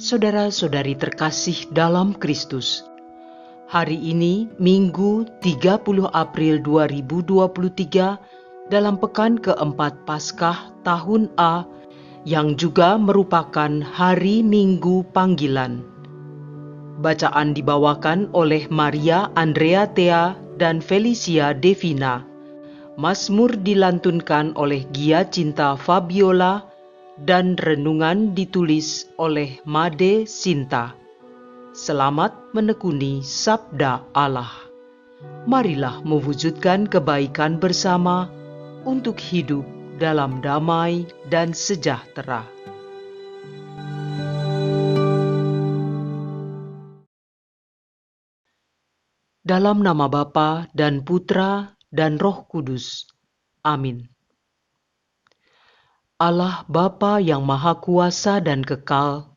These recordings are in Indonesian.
Saudara-saudari terkasih dalam Kristus, hari ini Minggu 30 April 2023 dalam pekan keempat Paskah tahun A yang juga merupakan hari Minggu Panggilan. Bacaan dibawakan oleh Maria Andrea Thea dan Felicia Devina. Mazmur dilantunkan oleh Gia Cinta Fabiola dan renungan ditulis oleh Made Sinta. Selamat menekuni Sabda Allah. Marilah mewujudkan kebaikan bersama untuk hidup dalam damai dan sejahtera. Dalam nama Bapa dan Putra dan Roh Kudus. Amin. Allah Bapa yang Maha Kuasa dan Kekal,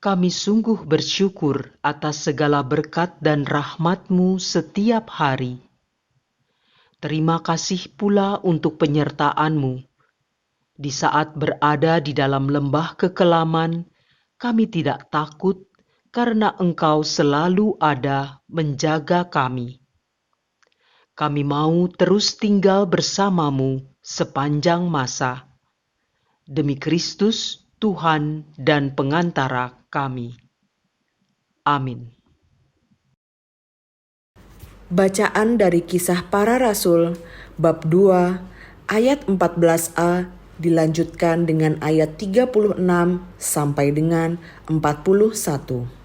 kami sungguh bersyukur atas segala berkat dan rahmat-Mu setiap hari. Terima kasih pula untuk penyertaan-Mu. Di saat berada di dalam lembah kekelaman, kami tidak takut karena Engkau selalu ada menjaga kami. Kami mau terus tinggal bersama-Mu sepanjang masa. Demi Kristus, Tuhan dan pengantara kami. Amin. Bacaan dari Kisah Para Rasul, bab 2, ayat 14a, dilanjutkan dengan ayat 36 sampai dengan 41.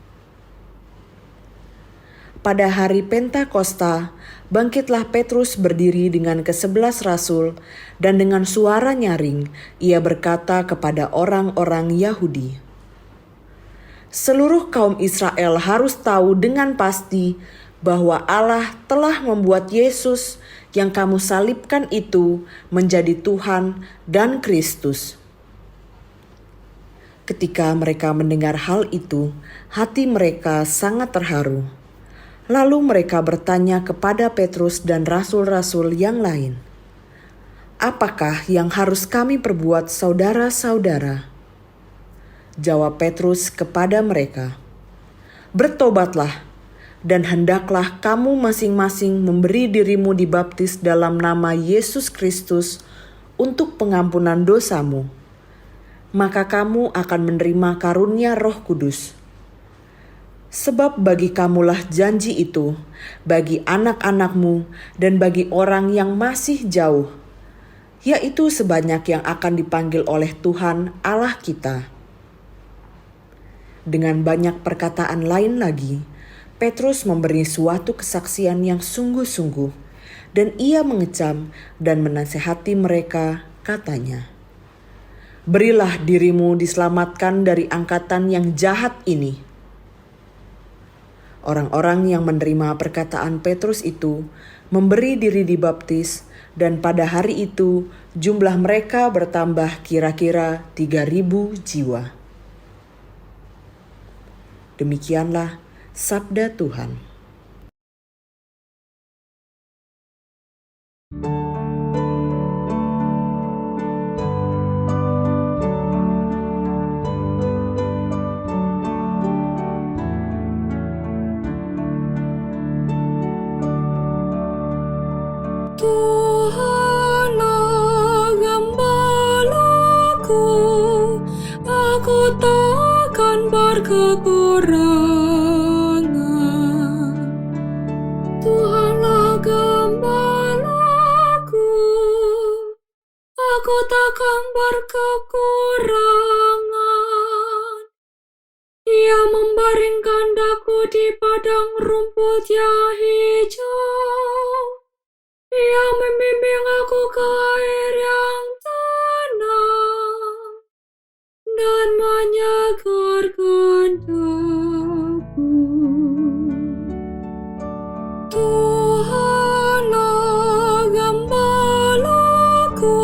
Pada hari Pentakosta, bangkitlah Petrus berdiri dengan ke-11 rasul, dan dengan suara nyaring, ia berkata kepada orang-orang Yahudi, "Seluruh kaum Israel harus tahu dengan pasti bahwa Allah telah membuat Yesus yang kamu salibkan itu menjadi Tuhan dan Kristus." Ketika mereka mendengar hal itu, hati mereka sangat terharu. Lalu mereka bertanya kepada Petrus dan rasul-rasul yang lain, "Apakah yang harus kami perbuat, saudara-saudara?" Jawab Petrus kepada mereka, "Bertobatlah, dan hendaklah kamu masing-masing memberi dirimu dibaptis dalam nama Yesus Kristus untuk pengampunan dosamu. Maka kamu akan menerima karunia Roh Kudus. Sebab bagi kamulah janji itu, bagi anak-anakmu dan bagi orang yang masih jauh, yaitu sebanyak yang akan dipanggil oleh Tuhan Allah kita." Dengan banyak perkataan lain lagi, Petrus memberi suatu kesaksian yang sungguh-sungguh, dan ia mengecam dan menasihati mereka, katanya, "Berilah dirimu diselamatkan dari angkatan yang jahat ini." Orang-orang yang menerima perkataan Petrus itu memberi diri dibaptis, dan pada hari itu jumlah mereka bertambah kira-kira 3.000 jiwa. Demikianlah sabda Tuhan. Tuhanlah gembalaku, aku takkan berkekurangan. Tuhanlah gembalaku, aku takkan berkekurangan. Ia membaringkan daku di padang rumput yang hijau. Ia membimbing aku ke air yang tenang dan menyegarkan daku. Tuhanlah gembalaku,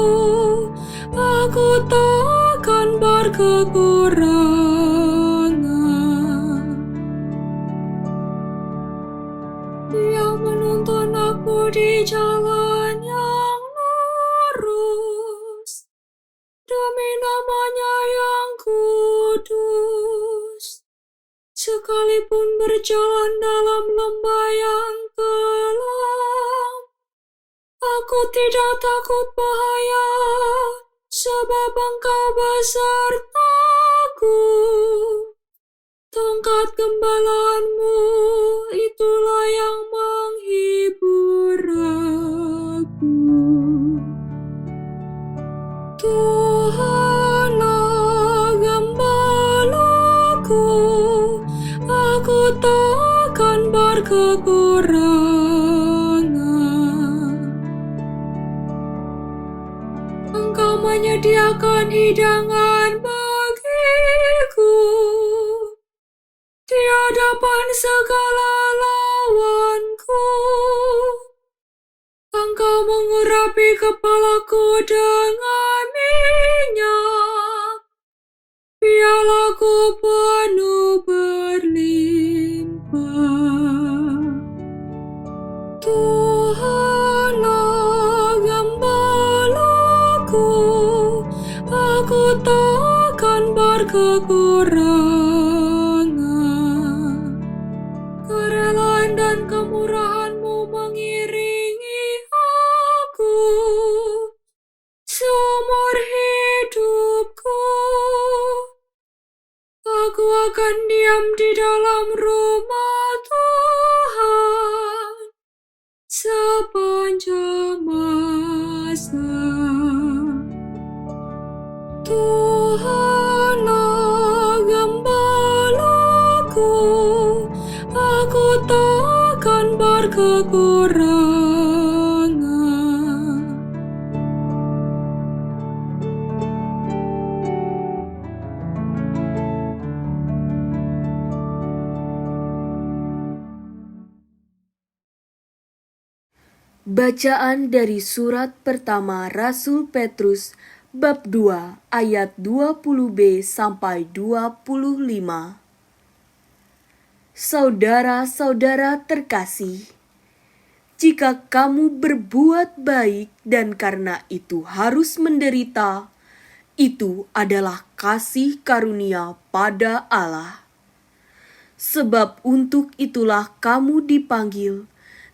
aku takkan berkekurangan. Ia menuntun aku di jalan yang lurus sekalipun berjalan dalam lembah yang kelam, aku tidak takut bahaya, sebab Engkau besertaku. Tongkat gembalaanmu itulah yang menghibur aku. Tuhanlah gembalaku, aku takkan berkekurangan. Engkau menyediakan hidangan bagiku di hadapan segala lawanku. Engkau mengurapi kepalaku dengan minyak, pialaku penuh berlimpah. Tuhanlah gembalaku, aku takkan berkekurangan. Kerelaan dan kemurahan-Mu mengiringi aku seumur hidupku. Aku akan diam di dalam rumah Tuhan sepanjang masa. Tuhanlah gembalaku, aku takkan berkekurangan. Bacaan dari surat pertama Rasul Petrus bab 2 ayat 20b sampai 25. Saudara-saudara terkasih, jika kamu berbuat baik dan karena itu harus menderita, itu adalah kasih karunia pada Allah. Sebab untuk itulah kamu dipanggil,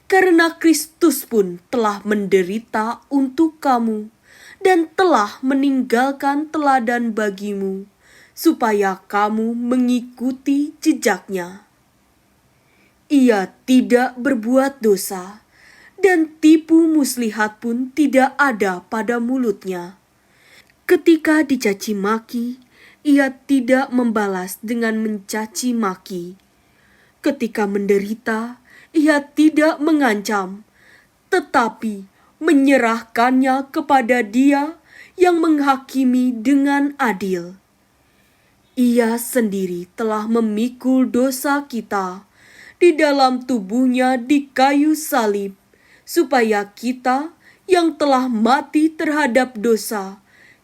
karena Kristus pun telah menderita untuk kamu dan telah meninggalkan teladan bagimu, supaya kamu mengikuti jejaknya. Ia tidak berbuat dosa, dan tipu muslihat pun tidak ada pada mulutnya. Ketika dicaci maki, ia tidak membalas dengan mencaci maki. Ketika menderita, ia tidak mengancam, tetapi menyerahkannya kepada Dia yang menghakimi dengan adil. Ia sendiri telah memikul dosa kita di dalam tubuhnya di kayu salib, supaya kita yang telah mati terhadap dosa,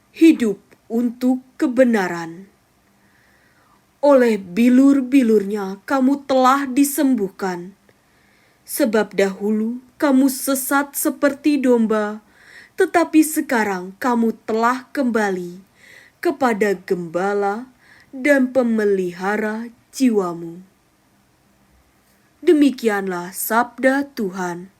hidup untuk kebenaran. Oleh bilur-bilurnya kamu telah disembuhkan. Sebab dahulu kamu sesat seperti domba, tetapi sekarang kamu telah kembali kepada gembala dan pemelihara jiwamu. Demikianlah sabda Tuhan.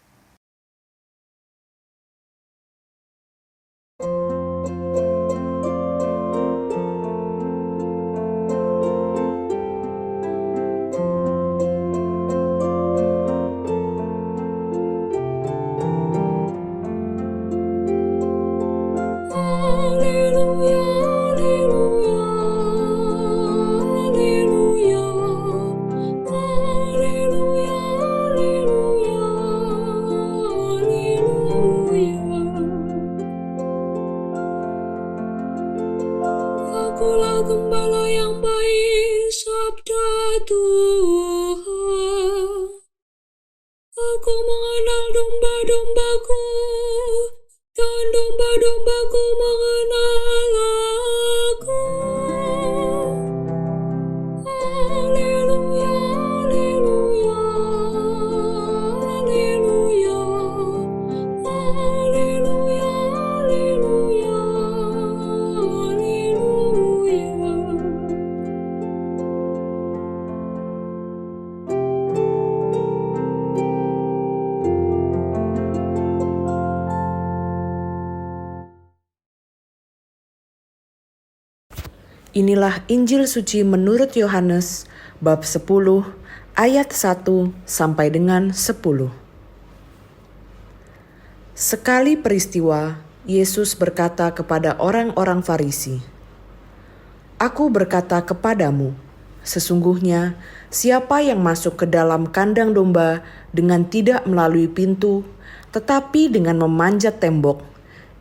Akulah gembala yang baik, sabda Tuhan. Aku mengenal domba-dombaku, dan domba-dombaku mengenal aku. Haleluya, haleluya, haleluya, haleluya, haleluya, haleluya. Inilah Injil suci menurut Yohanes bab 10 ayat 1 sampai dengan 10. Sekali peristiwa, Yesus berkata kepada orang-orang Farisi, "Aku berkata kepadamu, sesungguhnya siapa yang masuk ke dalam kandang domba dengan tidak melalui pintu, tetapi dengan memanjat tembok,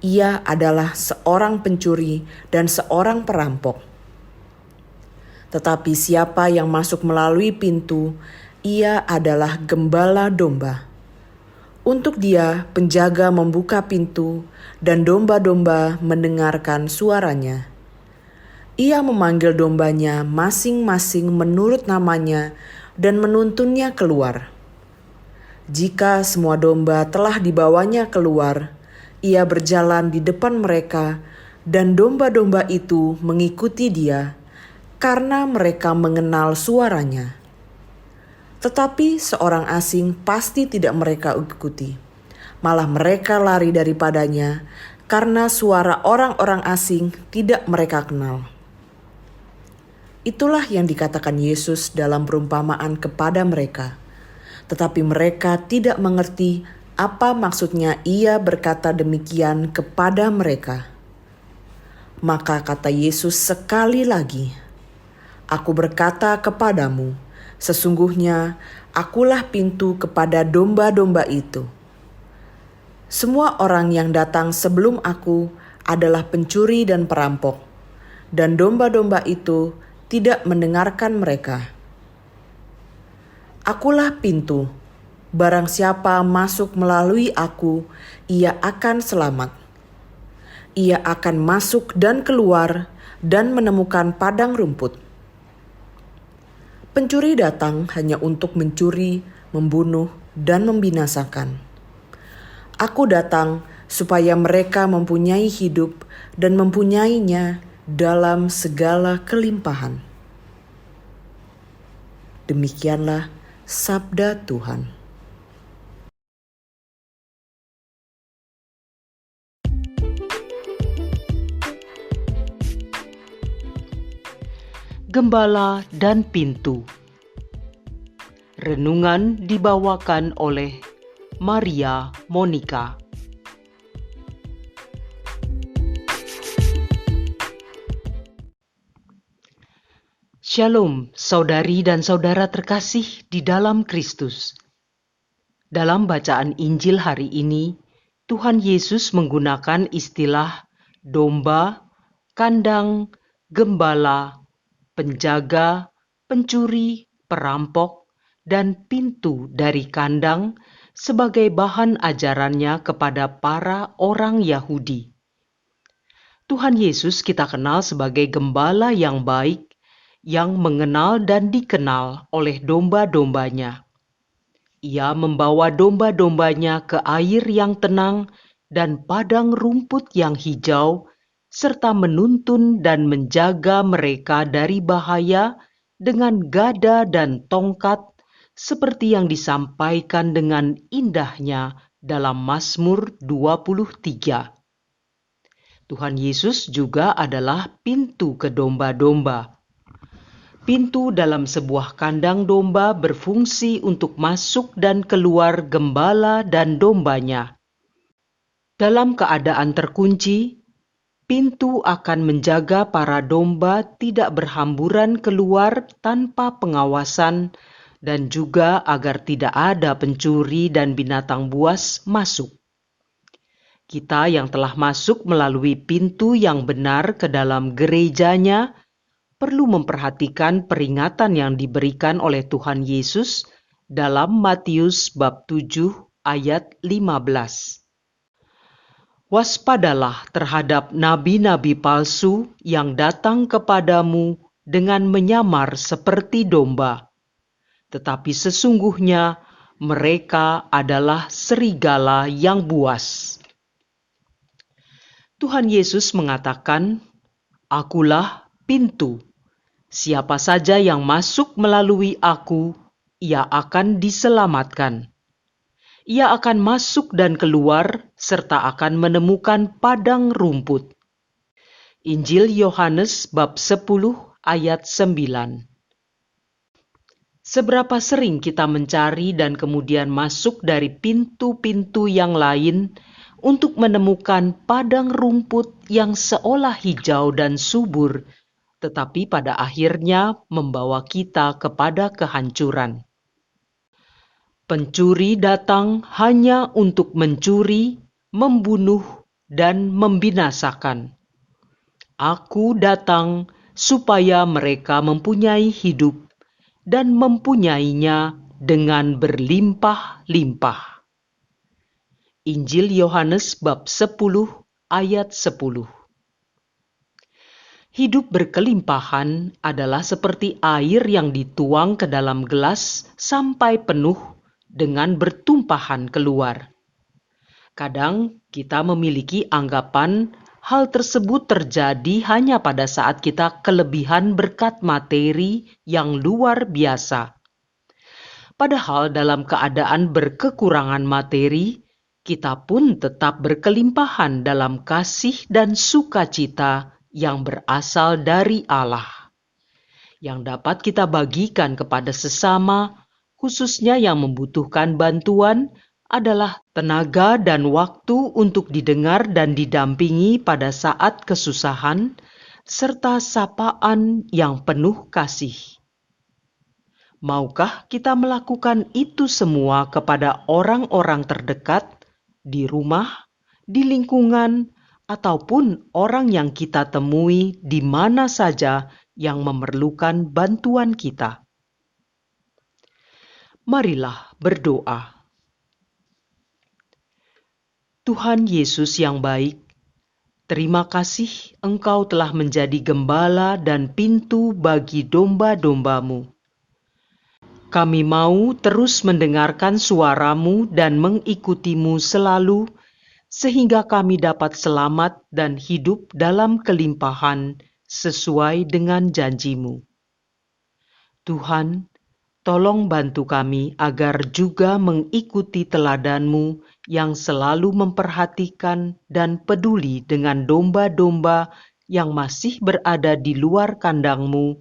ia adalah seorang pencuri dan seorang perampok. Tetapi siapa yang masuk melalui pintu, ia adalah gembala domba. Untuk dia, penjaga membuka pintu, dan domba-domba mendengarkan suaranya. Ia memanggil dombanya masing-masing menurut namanya dan menuntunnya keluar. Jika semua domba telah dibawanya keluar, ia berjalan di depan mereka, dan domba-domba itu mengikuti dia, karena mereka mengenal suaranya. Tetapi seorang asing pasti tidak mereka ikuti. Malah mereka lari daripadanya, karena suara orang-orang asing tidak mereka kenal." Itulah yang dikatakan Yesus dalam perumpamaan kepada mereka. Tetapi mereka tidak mengerti apa maksudnya ia berkata demikian kepada mereka. Maka kata Yesus sekali lagi, "Aku berkata kepadamu, sesungguhnya akulah pintu kepada domba-domba itu. Semua orang yang datang sebelum aku adalah pencuri dan perampok, dan domba-domba itu tidak mendengarkan mereka. Akulah pintu, barang siapa masuk melalui aku, ia akan selamat. Ia akan masuk dan keluar dan menemukan padang rumput. Pencuri datang hanya untuk mencuri, membunuh, dan membinasakan. Aku datang supaya mereka mempunyai hidup dan mempunyainya dalam segala kelimpahan." Demikianlah sabda Tuhan. Gembala dan Pintu. Renungan dibawakan oleh Maria Monica. Shalom, saudari dan saudara terkasih di dalam Kristus. Dalam bacaan Injil hari ini, Tuhan Yesus menggunakan istilah domba, kandang, gembala, penjaga, pencuri, perampok, dan pintu dari kandang sebagai bahan ajarannya kepada para orang Yahudi. Tuhan Yesus kita kenal sebagai gembala yang baik, yang mengenal dan dikenal oleh domba-dombanya. Ia membawa domba-dombanya ke air yang tenang dan padang rumput yang hijau, serta menuntun dan menjaga mereka dari bahaya dengan gada dan tongkat, seperti yang disampaikan dengan indahnya dalam Mazmur 23. Tuhan Yesus juga adalah pintu ke domba-domba. Pintu dalam sebuah kandang domba berfungsi untuk masuk dan keluar gembala dan dombanya. Dalam keadaan terkunci, pintu akan menjaga para domba tidak berhamburan keluar tanpa pengawasan dan juga agar tidak ada pencuri dan binatang buas masuk. Kita yang telah masuk melalui pintu yang benar ke dalam gerejanya perlu memperhatikan peringatan yang diberikan oleh Tuhan Yesus dalam Matius bab 7 ayat 15. Waspadalah terhadap nabi-nabi palsu yang datang kepadamu dengan menyamar seperti domba, tetapi sesungguhnya mereka adalah serigala yang buas. Tuhan Yesus mengatakan, "Akulah pintu. Siapa saja yang masuk melalui aku, ia akan diselamatkan. Ia akan masuk dan keluar, serta akan menemukan padang rumput." Injil Yohanes bab 10 ayat 9. Seberapa sering kita mencari dan kemudian masuk dari pintu-pintu yang lain untuk menemukan padang rumput yang seolah hijau dan subur, tetapi pada akhirnya membawa kita kepada kehancuran. Pencuri datang hanya untuk mencuri, membunuh, dan membinasakan. Aku datang supaya mereka mempunyai hidup dan mempunyainya dengan berlimpah-limpah. Injil Yohanes bab 10 ayat 10. Hidup berkelimpahan adalah seperti air yang dituang ke dalam gelas sampai penuh dengan bertumpahan keluar. Kadang kita memiliki anggapan hal tersebut terjadi hanya pada saat kita kelebihan berkat materi yang luar biasa. Padahal dalam keadaan berkekurangan materi, kita pun tetap berkelimpahan dalam kasih dan sukacita yang berasal dari Allah, yang dapat kita bagikan kepada sesama, khususnya yang membutuhkan bantuan, adalah tenaga dan waktu untuk didengar dan didampingi pada saat kesusahan, serta sapaan yang penuh kasih. Maukah kita melakukan itu semua kepada orang-orang terdekat, di rumah, di lingkungan, ataupun orang yang kita temui di mana saja yang memerlukan bantuan kita? Marilah berdoa. Tuhan Yesus yang baik, terima kasih Engkau telah menjadi gembala dan pintu bagi domba-dombamu. Kami mau terus mendengarkan suaramu dan mengikutimu selalu, sehingga kami dapat selamat dan hidup dalam kelimpahan sesuai dengan janjimu. Tuhan, tolong bantu kami agar juga mengikuti teladanmu yang selalu memperhatikan dan peduli dengan domba-domba yang masih berada di luar kandangmu,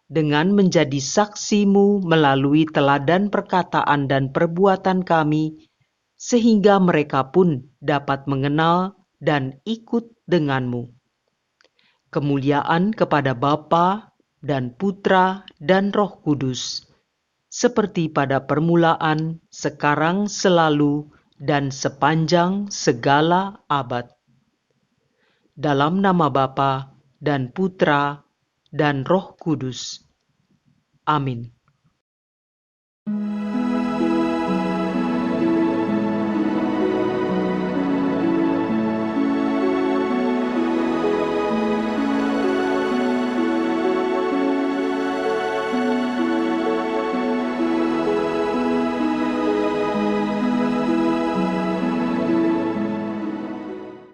dengan menjadi saksimu melalui teladan perkataan dan perbuatan kami, sehingga mereka pun dapat mengenal dan ikut denganmu. Kemuliaan kepada Bapa dan Putra dan Roh Kudus, seperti pada permulaan, sekarang, selalu, dan sepanjang segala abad. Dalam nama Bapa dan Putra dan Roh Kudus. Amin.